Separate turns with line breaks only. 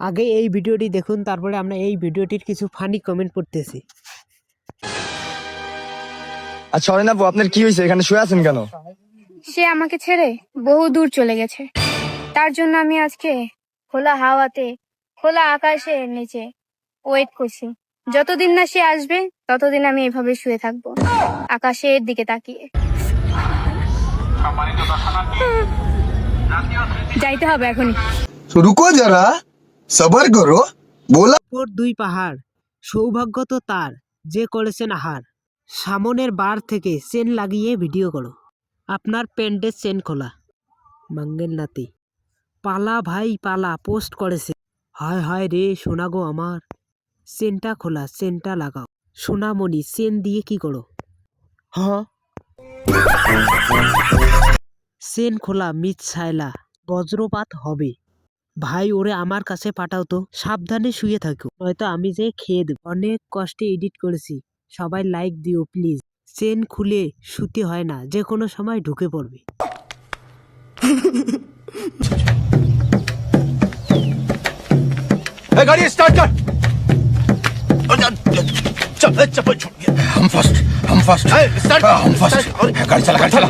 আগে এই ভিডিওটি দেখুন, তারপরে আমরা এই ভিডিওটির কিছু ফানি কমেন্ট পড়তেছি।
আচ্ছা হয় না, আপনার কি হয়েছে? এখানে শুয়ে আছেন কেন?
সে আমাকে ছেড়ে বহু দূর চলে গেছে। তার জন্য আমি আজকে খোলা হাওয়াতে, খোলা আকাশের নিচে ওয়েট করছি। যতদিন না সে আসবে ততদিন আমি এভাবে শুয়ে থাকবো, আকাশের দিকে তাকিয়ে। যাইতে হবে এখনই।
रुको जरा सबर करो बोला।
ওপর দুই পাহাড়, সৌভাগ্য তো তার যে করেছেন আহার। সামনের বার থেকে চেন লাগিয়ে ভিডিও করো, আপনার প্যান্টের চেন খোলা। মাঙ্গের নাতি পালা ভাই পালা পোস্ট করেছে। হায় হায় রে সোনা গো আমার, চেনটা খোলা, চেনটা লাগাও। সোনামণি চেন দিয়ে কি করো? হ্যাঁ চেন খোলা মিস ছাইলা, বজ্রপাত হবে। ভাই ওরে আমার কাছে পাঠাও তো, সাবধানে শুয়ে থাকো নয়তো আমি যে খেয়ে দেব। অনেক কষ্টে এডিট করেছি, সবাই লাইক দিও প্লিজ। চেন খুলে শুতে হয় না, যে কোনো সময় ঢুকে পড়বে।
गाड़ी स्टार्ट कर। चल चप्पल छूट गया। हम फर्स्ट स्टार्ट। हम फर्स्ट गाड़ी चला।